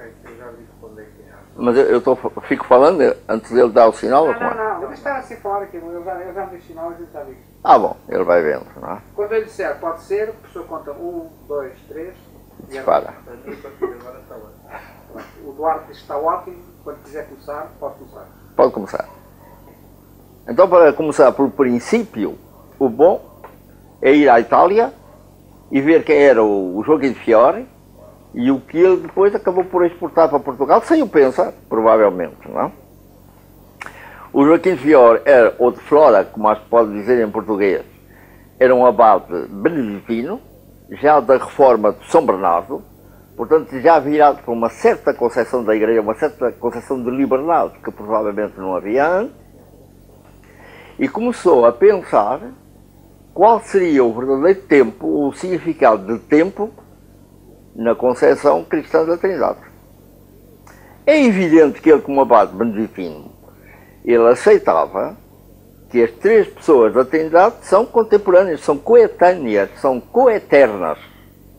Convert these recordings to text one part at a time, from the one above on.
eu já vi quando é que é. Mas fico falando antes dele dar o sinal? Não, ele está assim a falar aqui, eu já me dei sinal e a gente já vi. Ah, bom, ele vai vendo, não é? Quando ele disser pode ser, a pessoa conta 1, 2, 3 e Dispara. agora está bom. O Duarte diz que está ótimo, quando quiser começar, pode começar. Pode começar. Então, para começar pelo princípio, o bom é ir à Itália e ver quem era o Joaquim de Fiore e o que ele depois acabou por exportar para Portugal, sem o pensar, provavelmente, não? O Joaquim de Fiore era, ou de Flora, como acho que pode dizer em português, era um abade beneditino, já da reforma de São Bernardo, portanto já virado por uma certa concepção da igreja, uma certa concepção de liberdade, que provavelmente não havia antes, e começou a pensar qual seria o verdadeiro tempo, o significado de tempo na concepção cristã da Trindade. É evidente que ele, como abade beneditino, ele aceitava que as três pessoas da Trindade são contemporâneas, são coetâneas, são coeternas,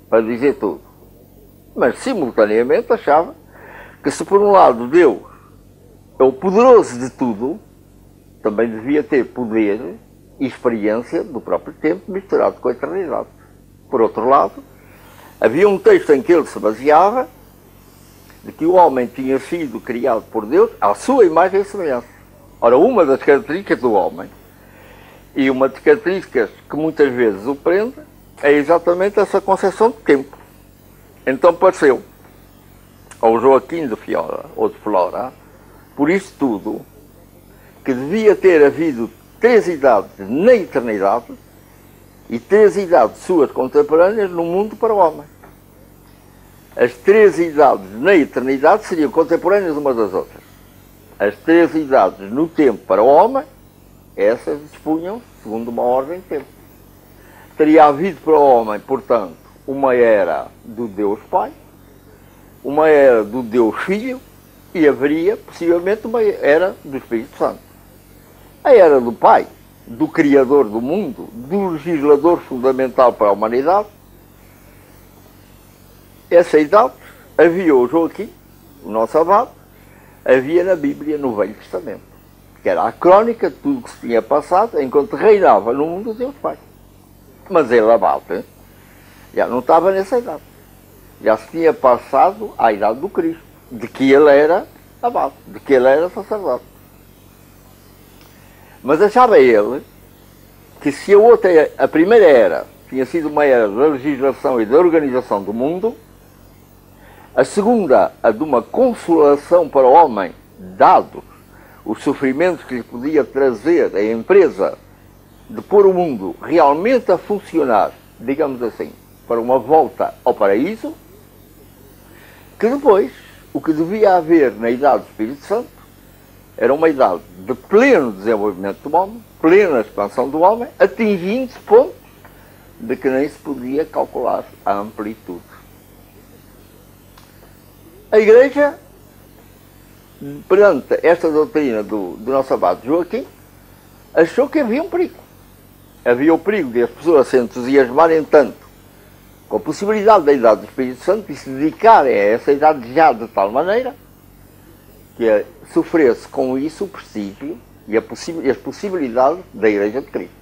para dizer tudo. Mas, simultaneamente, achava que se por um lado Deus é o poderoso de tudo, também devia ter poder e experiência do próprio tempo misturado com a eternidade. Por outro lado, havia um texto em que ele se baseava de que o homem tinha sido criado por Deus à sua imagem e semelhança. Ora, uma das características do homem, e uma das características que muitas vezes o prende, é exatamente essa concepção de tempo. Então pareceu ao Joaquim de Fiora, ou de Flora, por isso tudo, que devia ter havido três idades na eternidade e três idades suas contemporâneas no mundo para o homem. As três idades na eternidade seriam contemporâneas umas das outras. As três idades no tempo para o homem, essas dispunham segundo uma ordem de tempo. Teria havido para o homem, portanto, uma era do Deus Pai, uma era do Deus Filho e haveria, possivelmente, uma era do Espírito Santo. A era do Pai, do Criador do mundo, do legislador fundamental para a humanidade, essa idade havia o Joaquim, o nosso abade, havia na Bíblia, no Velho Testamento, que era a crónica de tudo que se tinha passado enquanto reinava no mundo Deus Pai. Mas ele, abade, já não estava nessa idade. Já se tinha passado à idade do Cristo, de que ele era abade, de que ele era sacerdote. Mas achava ele que se a primeira era tinha sido uma era da legislação e da organização do mundo, a segunda, a de uma consolação para o homem, dado os sofrimentos que lhe podia trazer a empresa de pôr o mundo realmente a funcionar, digamos assim, para uma volta ao paraíso, que depois, o que devia haver na idade do Espírito Santo, era uma idade de pleno desenvolvimento do homem, plena expansão do homem, atingindo-se pontos de que nem se podia calcular a amplitude. A Igreja, perante esta doutrina do nosso abade Joaquim, achou que havia um perigo. Havia o perigo de as pessoas se entusiasmarem tanto com a possibilidade da idade do Espírito Santo e se dedicarem a essa idade já de tal maneira que sofresse com isso o prestígio e as possibilidades da Igreja de Cristo.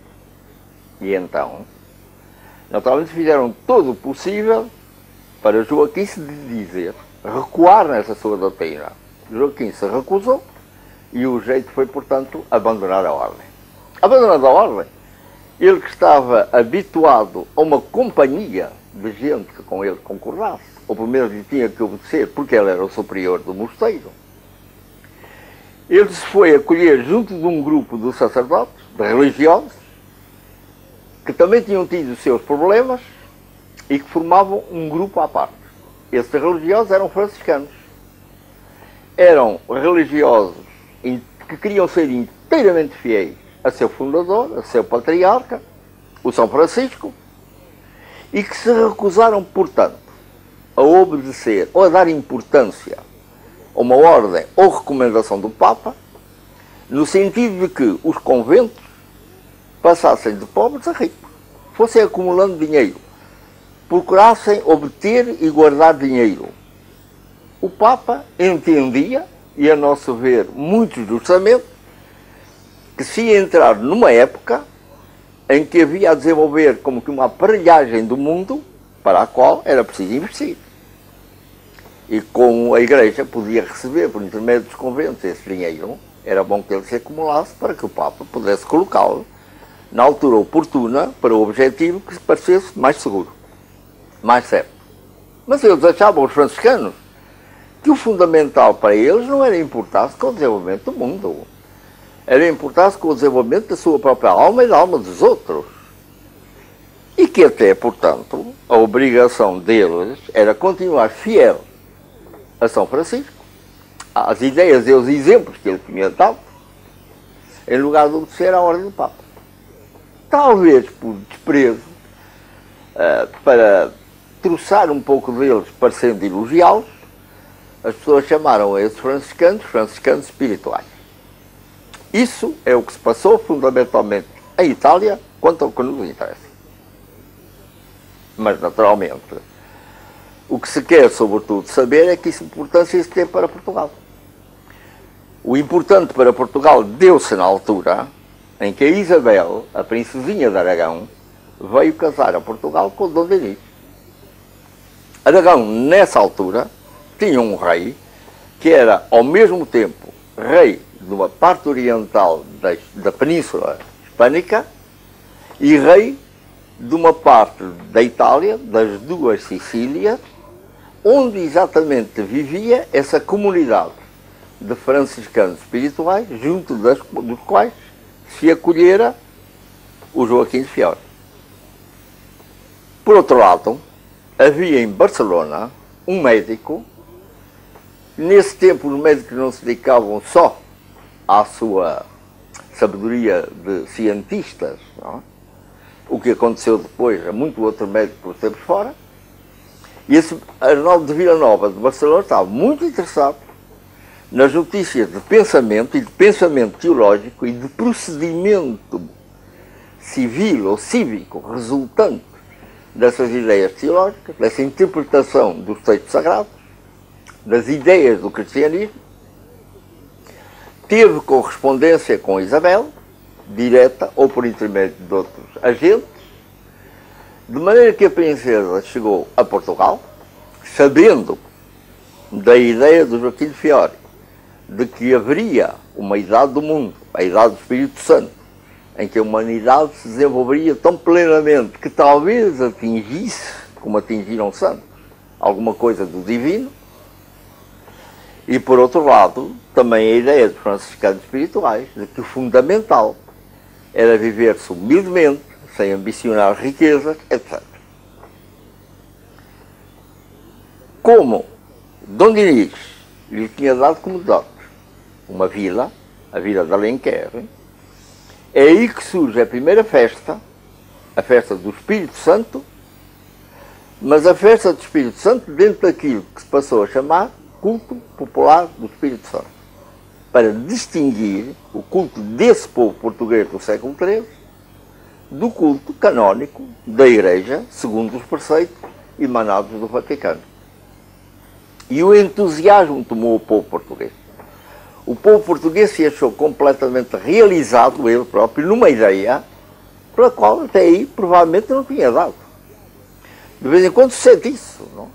E então, naturalmente fizeram todo o possível para Joaquim se dizer, recuar nessa sua doutrina. Joaquim se recusou e o jeito foi, portanto, abandonar a ordem. Abandonando a ordem, ele que estava habituado a uma companhia de gente que com ele concordasse, ou pelo menos lhe tinha que obedecer porque ele era o superior do mosteiro, ele se foi acolher junto de um grupo de sacerdotes, de religiosos, que também tinham tido os seus problemas e que formavam um grupo à parte. Esses religiosos eram franciscanos. Eram religiosos que queriam ser inteiramente fiéis a seu fundador, a seu patriarca, o São Francisco, e que se recusaram, portanto, a obedecer ou a dar importância a uma ordem ou recomendação do Papa, no sentido de que os conventos passassem de pobres a ricos, fossem acumulando dinheiro, procurassem obter e guardar dinheiro, o Papa entendia, e a nosso ver, muito justamente, que se ia entrar numa época em que havia a desenvolver como que uma aparelhagem do mundo para a qual era preciso investir. E como a Igreja podia receber, por intermédio dos conventos, esse dinheiro, era bom que ele se acumulasse para que o Papa pudesse colocá-lo na altura oportuna para o objetivo que parecesse mais seguro, mais certo. Mas eles achavam, os franciscanos, que o fundamental para eles não era importar-se com o desenvolvimento do mundo, era importar-se com o desenvolvimento da sua própria alma e da alma dos outros. E que até, portanto, a obrigação deles era continuar fiel a São Francisco, às ideias e aos exemplos que ele tinha dado, em lugar de obedecer à ordem do Papa. Talvez por desprezo, para troçar um pouco deles, parecendo elogiá-los, as pessoas chamaram esses franciscanos espirituais. Isso é o que se passou fundamentalmente em Itália, quanto ao que nos interessa. Mas, naturalmente, o que se quer, sobretudo, saber é que isso importância isso tem para Portugal. O importante para Portugal deu-se na altura em que a Isabel, a princesinha de Aragão, veio casar a Portugal com o Dom Dinis. Aragão, nessa altura, tinha um rei que era, ao mesmo tempo, rei de uma parte oriental da Península Hispânica e rei de uma parte da Itália, das duas Sicílias, onde exatamente vivia essa comunidade de franciscanos espirituais, junto dos quais se acolhera o Joaquim de Fiore. Por outro lado, havia em Barcelona um médico. Nesse tempo os médicos não se dedicavam só à sua sabedoria de cientistas, não é? O que aconteceu depois a muito outro médico por tempos fora. E esse Arnaldo de Villanova de Barcelona estava muito interessado nas notícias de pensamento e de pensamento teológico e de procedimento civil ou cívico resultante dessas ideias teológicas, dessa interpretação dos textos sagrados, das ideias do cristianismo. Teve correspondência com Isabel, direta ou por intermédio de outros agentes, de maneira que a princesa chegou a Portugal, sabendo da ideia do Joaquim de Fiore, de que haveria uma idade do mundo, a idade do Espírito Santo, em que a humanidade se desenvolveria tão plenamente que talvez atingisse, como atingiram santos, alguma coisa do divino. E, por outro lado, também a ideia dos franciscanos espirituais de que o fundamental era viver-se humildemente, sem ambicionar riquezas, etc. Como Dom Dinis lhe tinha dado como dote uma vila, a vila de Alenquer, é aí que surge a primeira festa, a festa do Espírito Santo, mas a festa do Espírito Santo dentro daquilo que se passou a chamar culto popular do Espírito Santo, para distinguir o culto desse povo português do século XIII do culto canónico da Igreja, segundo os preceitos emanados do Vaticano. E o entusiasmo tomou o povo português. O povo português se achou completamente realizado, ele próprio, numa ideia pela qual até aí provavelmente não tinha dado. De vez em quando se sente isso, não?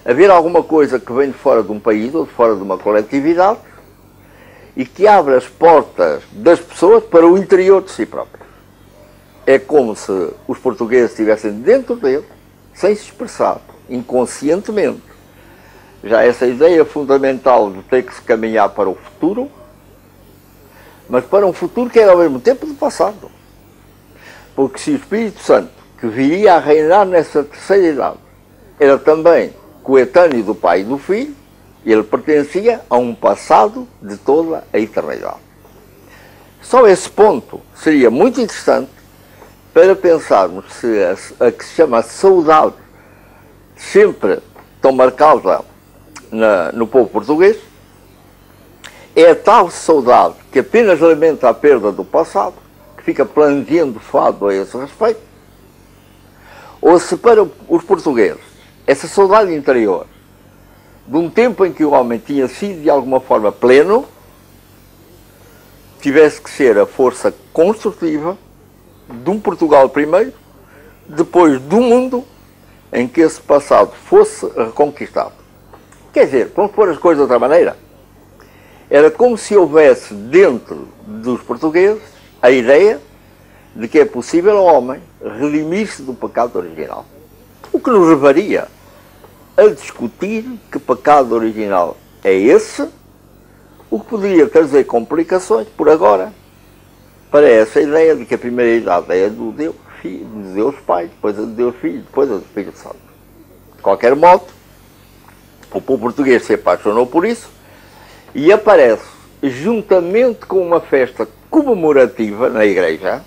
Haver alguma coisa que vem de fora de um país ou de fora de uma coletividade e que abre as portas das pessoas para o interior de si próprios. É como se os portugueses estivessem dentro dele, sem se expressar, inconscientemente. Já essa ideia fundamental de ter que se caminhar para o futuro, mas para um futuro que era ao mesmo tempo do passado. Porque se o Espírito Santo, que viria a reinar nessa terceira idade, era também coetâneo do Pai e do Filho, ele pertencia a um passado de toda a eternidade. Só esse ponto seria muito interessante para pensarmos se a que se chama saudade, sempre tão marcada no povo português, é a tal saudade que apenas alimenta a perda do passado, que fica planejando fado a esse respeito, ou se para os portugueses essa saudade interior de um tempo em que o homem tinha sido de alguma forma pleno, tivesse que ser a força construtiva de um Portugal primeiro, depois do mundo em que esse passado fosse reconquistado. Quer dizer, vamos pôr as coisas de outra maneira. Era como se houvesse dentro dos portugueses a ideia de que é possível ao homem redimir-se do pecado original. O que nos levaria a discutir que pecado original é esse, o que poderia trazer complicações, por agora, para essa ideia de que a primeira idade é a do Deus Filho, de Deus Pai, depois a de Deus Filho, depois a do Espírito Santo. De qualquer modo, o povo português se apaixonou por isso e aparece, juntamente com uma festa comemorativa na igreja,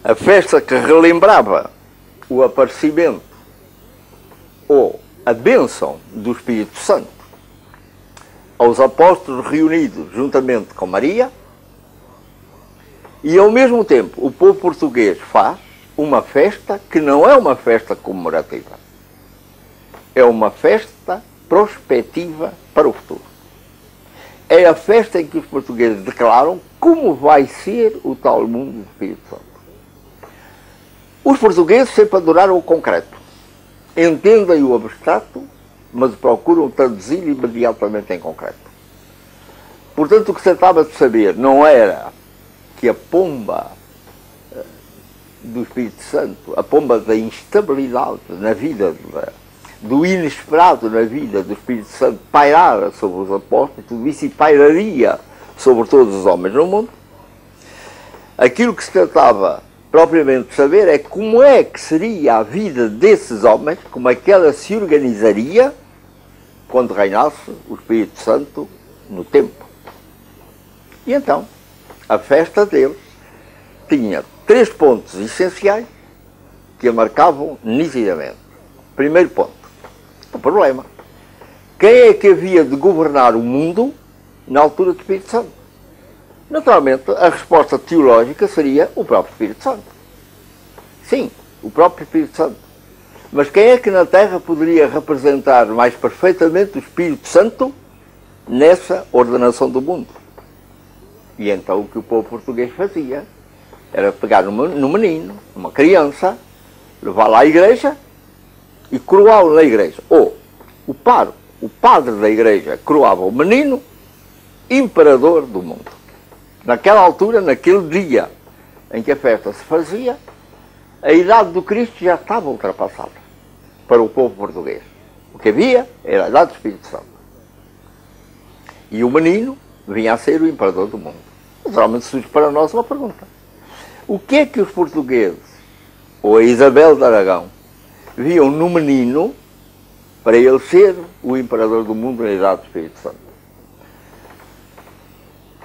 a festa que relembrava o aparecimento ou a bênção do Espírito Santo aos apóstolos reunidos juntamente com Maria, e ao mesmo tempo o povo português faz uma festa que não é uma festa comemorativa, é uma festa prospectiva para o futuro. É a festa em que os portugueses declaram como vai ser o tal mundo do Espírito Santo. Os portugueses sempre adoraram o concreto, entendem o abstrato, mas procuram traduzir imediatamente em concreto. Portanto, o que se tratava de saber não era que a pomba do Espírito Santo, a pomba da instabilidade na vida, do inesperado na vida do Espírito Santo, pairara sobre os apóstolos, tudo isso, e pairaria sobre todos os homens no mundo. Aquilo que se tratava propriamente de saber é como é que seria a vida desses homens, como é que ela se organizaria quando reinasse o Espírito Santo no tempo. E então, a festa deles tinha 3 pontos essenciais que a marcavam nitidamente. Primeiro ponto, o problema. Quem é que havia de governar o mundo na altura do Espírito Santo? Naturalmente, a resposta teológica seria o próprio Espírito Santo. Sim, o próprio Espírito Santo. Mas quem é que na Terra poderia representar mais perfeitamente o Espírito Santo nessa ordenação do mundo? E então o que o povo português fazia era pegar no menino, uma criança, levá-lo à igreja e coroá-lo na igreja. Ou o padre da igreja coroava o menino imperador do mundo. Naquela altura, naquele dia em que a festa se fazia, a idade do Cristo já estava ultrapassada para o povo português. O que havia era a idade do Espírito Santo. E o menino vinha a ser o imperador do mundo. Naturalmente surge para nós uma pergunta. O que é que os portugueses, ou a Isabel de Aragão, viam no menino para ele ser o imperador do mundo na idade do Espírito Santo?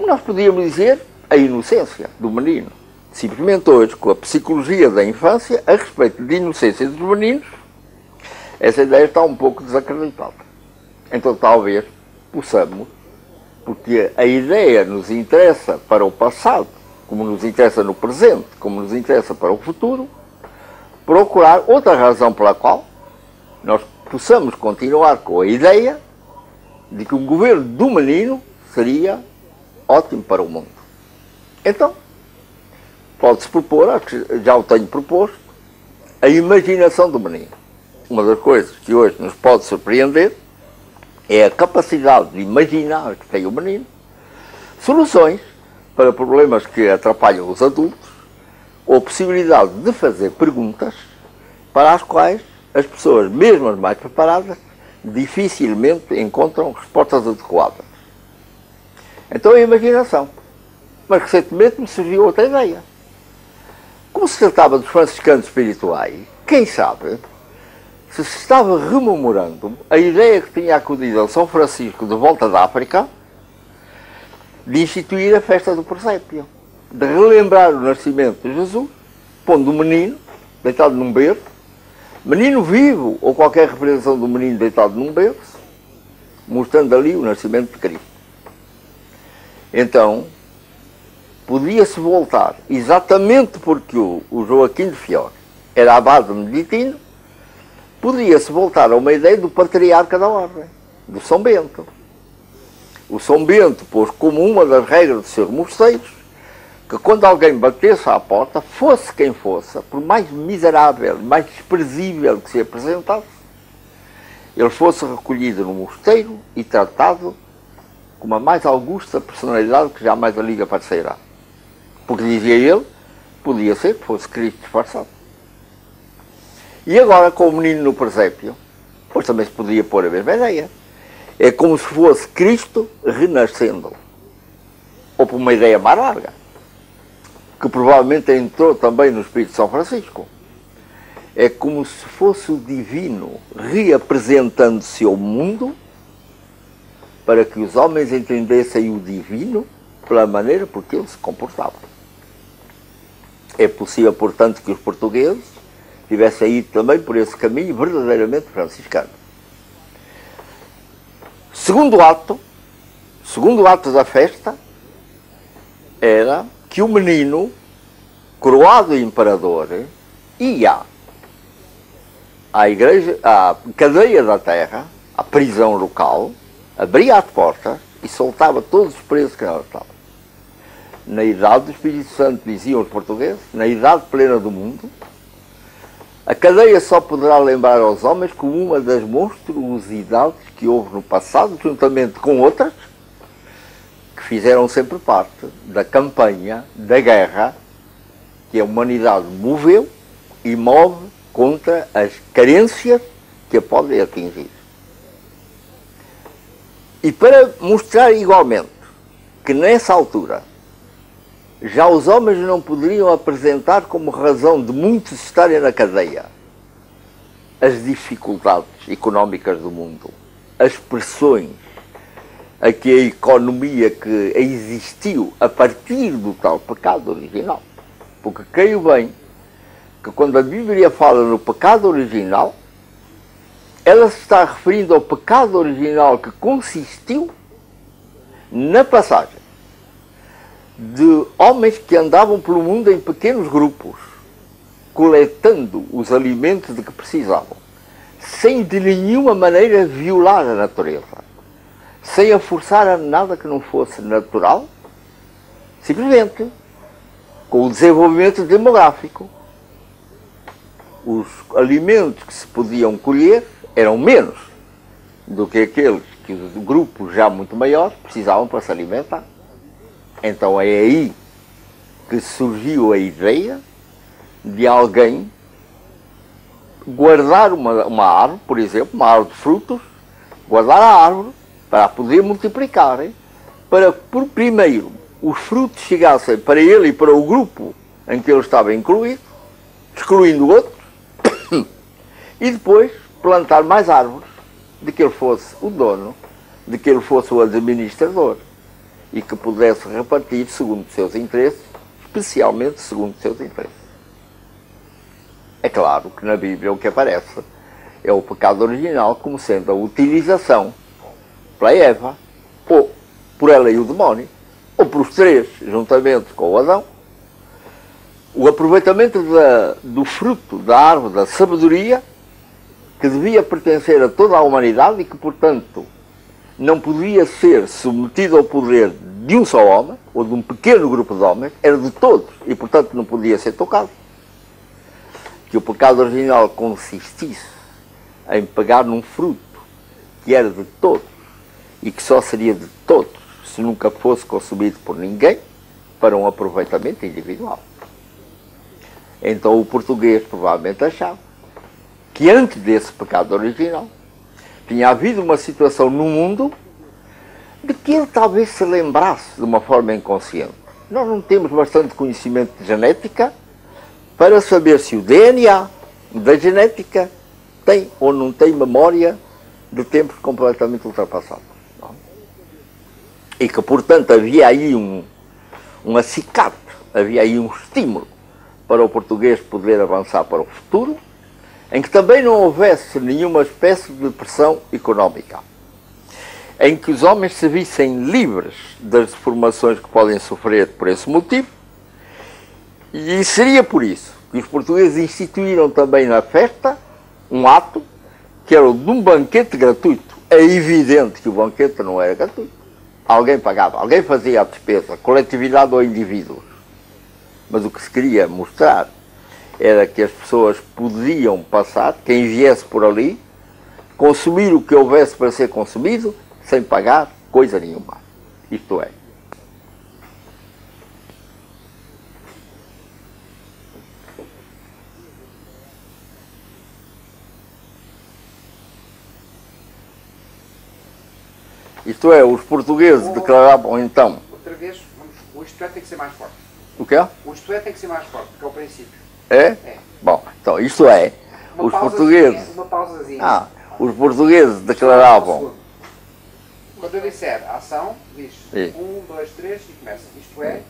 Nós podíamos dizer a inocência do menino. Simplesmente hoje, com a psicologia da infância, a respeito de inocência dos meninos, essa ideia está um pouco desacreditada. Então talvez possamos, porque a ideia nos interessa para o passado, como nos interessa no presente, como nos interessa para o futuro, procurar outra razão pela qual nós possamos continuar com a ideia de que o governo do menino seria ótimo para o mundo. Então, pode-se propor, acho que já o tenho proposto, a imaginação do menino. Uma das coisas que hoje nos pode surpreender é a capacidade de imaginar que tem o menino soluções para problemas que atrapalham os adultos, ou a possibilidade de fazer perguntas para as quais as pessoas, mesmo as mais preparadas, dificilmente encontram respostas adequadas. Então a imaginação. Mas recentemente me surgiu outra ideia. Como se tratava dos franciscanos espirituais, quem sabe se estava rememorando a ideia que tinha acudido a São Francisco de volta da África de instituir a festa do presépio, de relembrar o nascimento de Jesus, pondo o menino deitado num berço, menino vivo ou qualquer representação do menino deitado num berço, mostrando ali o nascimento de Cristo. Então, podia-se voltar, exatamente porque o Joaquim de Fiore era abade beneditino, podia-se voltar a uma ideia do patriarca da ordem. do São Bento. O São Bento pôs como uma das regras dos seus mosteiros que quando alguém batesse à porta, fosse quem fosse, por mais miserável, mais desprezível que se apresentasse, ele fosse recolhido no mosteiro e tratado com a mais augusta personalidade que jamais a Liga parecerá. Porque, dizia ele, podia ser que fosse Cristo disfarçado. E agora, com o menino no presépio, pois também se podia pôr a mesma ideia. É como se fosse Cristo renascendo. Ou por uma ideia mais larga, que provavelmente entrou também no Espírito de São Francisco. É como se fosse o divino reapresentando-se ao mundo para que os homens entendessem o divino pela maneira por que ele se comportava. É possível, portanto, que os portugueses tivessem ido também por esse caminho verdadeiramente franciscano. Segundo ato da festa era que o menino, coroado imperador, ia à igreja, à cadeia da terra, à prisão local, abria as portas e soltava todos os presos que nela estavam. Na idade do Espírito Santo, diziam os portugueses, na idade plena do mundo, a cadeia só poderá lembrar aos homens como uma das monstruosidades que houve no passado, juntamente com outras, que fizeram sempre parte da campanha, da guerra, que a humanidade moveu e move contra as carências que a podem atingir. E para mostrar igualmente que nessa altura já os homens não poderiam apresentar como razão de muitos estarem na cadeia as dificuldades económicas do mundo, as pressões a que a economia que existiu a partir do tal pecado original. Porque creio bem que quando a Bíblia fala no pecado original, ela se está referindo ao pecado original que consistiu na passagem de homens que andavam pelo mundo em pequenos grupos, coletando os alimentos de que precisavam, sem de nenhuma maneira violar a natureza, sem a forçar a nada que não fosse natural, simplesmente com o desenvolvimento demográfico. Os alimentos que se podiam colher eram menos do que aqueles que os grupos já muito maiores precisavam para se alimentar. Então é aí que surgiu a ideia de alguém guardar uma árvore, por exemplo, uma árvore de frutos, guardar a árvore para poder multiplicar, para por primeiro os frutos chegassem para ele e para o grupo em que ele estava incluído, excluindo outros, e depois plantar mais árvores, de que ele fosse o dono, de que ele fosse o administrador, e que pudesse repartir segundo os seus interesses, especialmente segundo os seus interesses. É claro que na Bíblia o que aparece é o pecado original como sendo a utilização pela Eva, ou por ela e o demónio, ou por os três, juntamente com o Adão, o aproveitamento do fruto da árvore da sabedoria, que devia pertencer a toda a humanidade e que, portanto, não podia ser submetido ao poder de um só homem, ou de um pequeno grupo de homens, era de todos, e portanto não podia ser tocado. Que o pecado original consistisse em pegar num fruto que era de todos, e que só seria de todos se nunca fosse consumido por ninguém, para um aproveitamento individual. Então o português provavelmente achava que antes desse pecado original tinha havido uma situação no mundo de que ele talvez se lembrasse de uma forma inconsciente. Nós não temos bastante conhecimento de genética para saber se o DNA da genética tem ou não tem memória de tempos completamente ultrapassados. Não? E que, portanto, havia aí um acicate, havia aí um estímulo para o português poder avançar para o futuro, em que também não houvesse nenhuma espécie de pressão económica, em que os homens se vissem livres das deformações que podem sofrer por esse motivo, e seria por isso que os portugueses instituíram também na festa um ato que era o de um banquete gratuito é evidente que o banquete não era gratuito. Alguém pagava, alguém fazia a despesa, coletividade ou indivíduos. Mas o que se queria mostrar era que as pessoas podiam passar, quem viesse por ali, consumir o que houvesse para ser consumido, sem pagar coisa nenhuma. Isto é, os portugueses declaravam então... Outra vez, o isto é tem que ser mais forte. O quê? O isto é tem que ser mais forte, porque é o princípio. É? É. Bom, então isto é, os portugueses... Uma pausazinha. Os portugueses declaravam... Quando eu disser ação, diz Sim. 1, 2, 3 e começa. Isto é...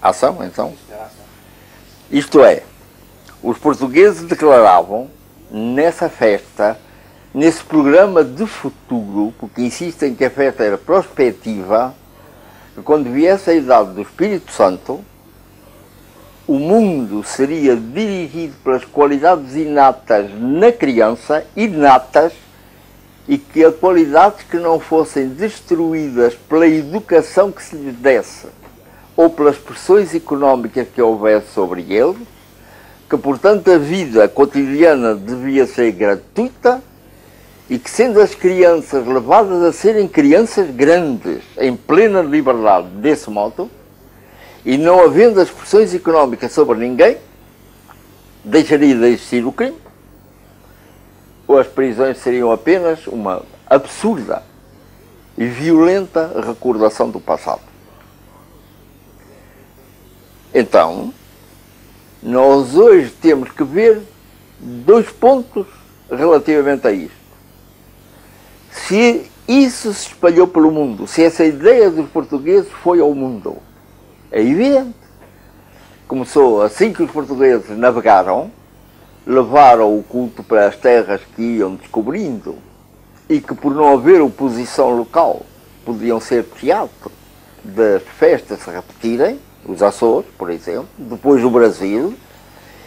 Ação, então? Isto era ação. Isto é, os portugueses declaravam nessa festa, nesse programa de futuro, porque insistem que a festa era prospectiva, que quando viesse a idade do Espírito Santo, o mundo seria dirigido pelas qualidades inatas na criança, inatas, e que as qualidades que não fossem destruídas pela educação que se lhes desse, ou pelas pressões económicas que houvesse sobre ele, que portanto a vida cotidiana devia ser gratuita e que sendo as crianças levadas a serem crianças grandes, em plena liberdade desse modo, e não havendo as pressões económicas sobre ninguém, deixaria de existir o crime, ou as prisões seriam apenas uma absurda e violenta recordação do passado. Então, nós hoje temos que ver 2 pontos relativamente a isto. Se isso se espalhou pelo mundo, se essa ideia dos portugueses foi ao mundo, é evidente. Começou assim que os portugueses navegaram, levaram o culto para as terras que iam descobrindo e que por não haver oposição local podiam ser teatro das festas se repetirem, os Açores, por exemplo, depois o Brasil,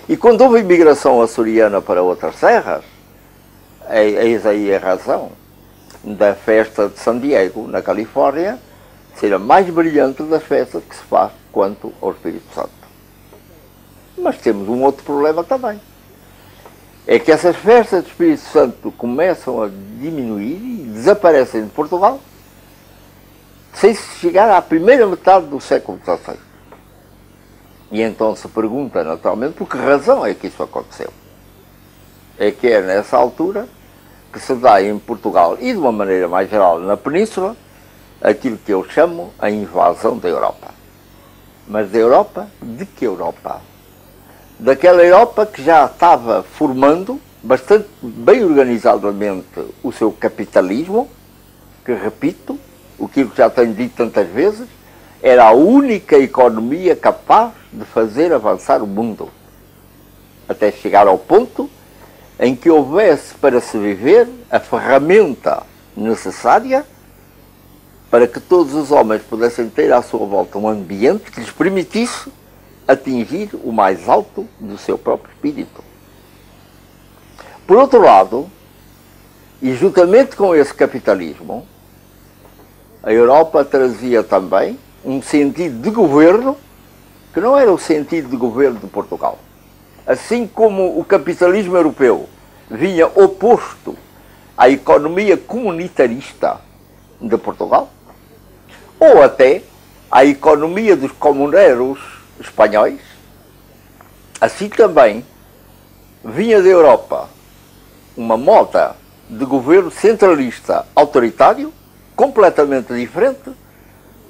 e quando houve imigração açoriana para outras terras, eis aí a razão da festa de San Diego, na Califórnia, ser a mais brilhante das festas que se faz quanto ao Espírito Santo. Mas temos um outro problema também. É que essas festas do Espírito Santo começam a diminuir e desaparecem de Portugal sem se chegar à primeira metade do século XVI. E então se pergunta naturalmente por que razão é que isso aconteceu. É que é nessa altura que se dá em Portugal e de uma maneira mais geral na Península aquilo que eu chamo a invasão da Europa. Mas da Europa? De que Europa? Daquela Europa que já estava formando bastante bem organizadamente o seu capitalismo, que, repito, aquilo que já tenho dito tantas vezes, era a única economia capaz de fazer avançar o mundo, até chegar ao ponto em que houvesse para se viver a ferramenta necessária para que todos os homens pudessem ter à sua volta um ambiente que lhes permitisse atingir o mais alto do seu próprio espírito. Por outro lado, e juntamente com esse capitalismo, a Europa trazia também um sentido de governo que não era o sentido de governo de Portugal. Assim como o capitalismo europeu vinha oposto à economia comunitarista de Portugal, ou até à economia dos comuneros espanhóis, assim também vinha da Europa uma moda de governo centralista autoritário, completamente diferente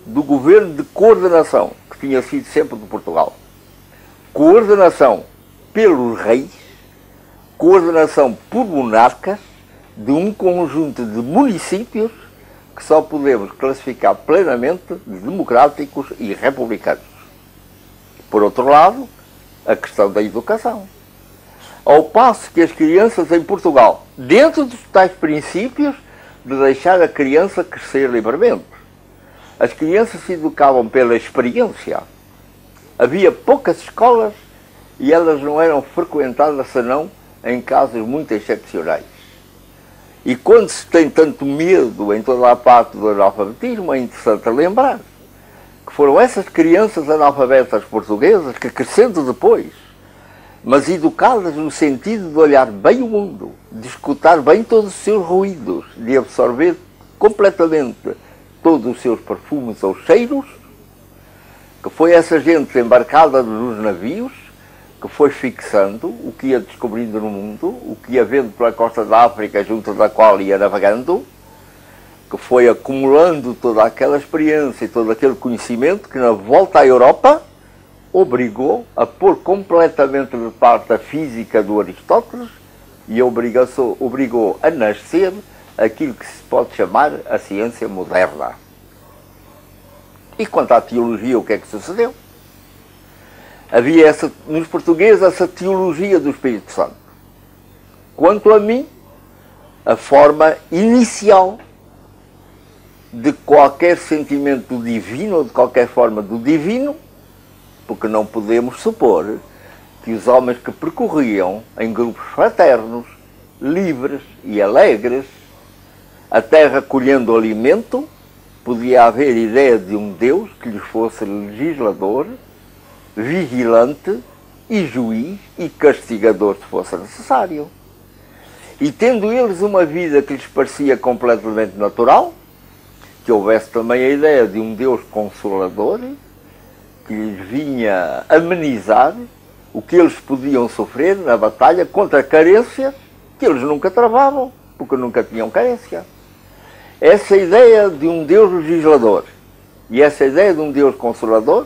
do governo de coordenação que tinha sido sempre de Portugal. Coordenação pelos reis, coordenação por monarcas de um conjunto de municípios que só podemos classificar plenamente de democráticos e republicanos. Por outro lado, a questão da educação. Ao passo que as crianças em Portugal, dentro dos tais princípios de deixar a criança crescer livremente, as crianças se educavam pela experiência. Havia poucas escolas e elas não eram frequentadas senão em casos muito excepcionais. E quando se tem tanto medo em toda a parte do analfabetismo, é interessante lembrar que foram essas crianças analfabetas portuguesas que, crescendo depois, mas educadas no sentido de olhar bem o mundo, de escutar bem todos os seus ruídos, de absorver completamente todos os seus perfumes ou cheiros, que foi essa gente embarcada nos navios, que foi fixando o que ia descobrindo no mundo, o que ia vendo pela costa da África, junto da qual ia navegando, que foi acumulando toda aquela experiência e todo aquele conhecimento que, na volta à Europa, obrigou a pôr completamente de parte a física do Aristóteles e obrigou a nascer aquilo que se pode chamar a ciência moderna. E quanto à teologia, o que é que sucedeu? Havia nos portugueses essa teologia do Espírito Santo. Quanto a mim, a forma inicial de qualquer sentimento divino, ou de qualquer forma do divino, porque não podemos supor que os homens que percorriam em grupos fraternos, livres e alegres, a terra colhendo alimento, podia haver ideia de um Deus que lhes fosse legislador, vigilante e juiz e castigador se fosse necessário. E tendo eles uma vida que lhes parecia completamente natural, que houvesse também a ideia de um Deus consolador, que lhes vinha amenizar o que eles podiam sofrer na batalha contra carências que eles nunca travavam, porque nunca tinham carência. Essa ideia de um Deus legislador e essa ideia de um Deus consolador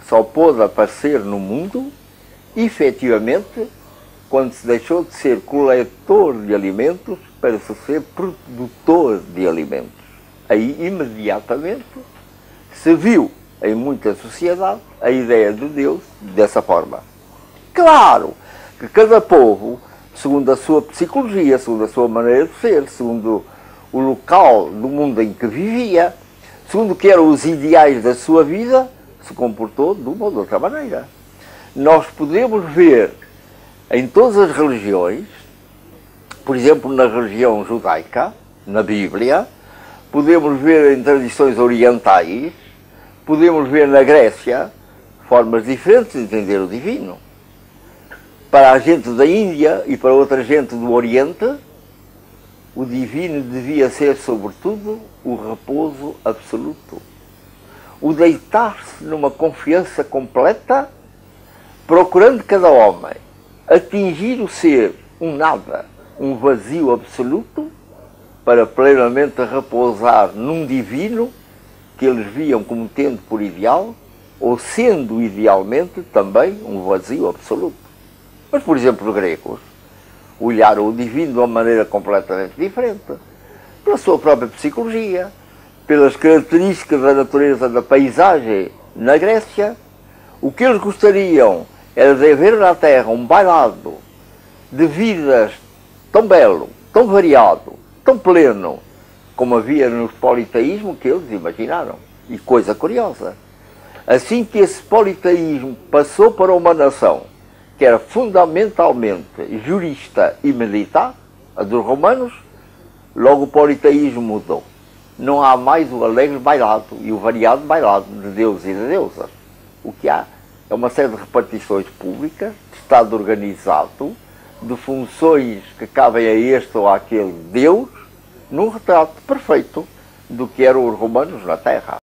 só pôde aparecer no mundo, efetivamente, quando se deixou de ser coletor de alimentos para se ser produtor de alimentos. Aí, imediatamente, se viu em muita sociedade a ideia de Deus dessa forma. Claro que cada povo, segundo a sua psicologia, segundo a sua maneira de ser, segundo o local do mundo em que vivia, segundo o que eram os ideais da sua vida, se comportou de uma ou de outra maneira. Nós podemos ver em todas as religiões, por exemplo, na religião judaica, na Bíblia, podemos ver em tradições orientais, podemos ver na Grécia, formas diferentes de entender o divino. Para a gente da Índia e para outra gente do Oriente, o divino devia ser, sobretudo, o repouso absoluto. O deitar-se numa confiança completa, procurando cada homem atingir o ser um nada, um vazio absoluto, para plenamente repousar num divino que eles viam como tendo por ideal, ou sendo idealmente também um vazio absoluto. Mas, por exemplo, os gregos olharam o divino de uma maneira completamente diferente, pela sua própria psicologia, pelas características da natureza da paisagem na Grécia. O que eles gostariam era de haver na Terra um bailado de vidas tão belo, tão variado, tão pleno, como havia no politeísmo que eles imaginaram. E coisa curiosa, assim que esse politeísmo passou para uma nação que era fundamentalmente jurista e militar, a dos romanos, logo o politeísmo mudou. Não há mais o alegre bailado e o variado bailado de deuses e de deusas. O que há é uma série de repartições públicas, de Estado organizado, de funções que cabem a este ou àquele Deus, num retrato perfeito do que eram os romanos na Terra.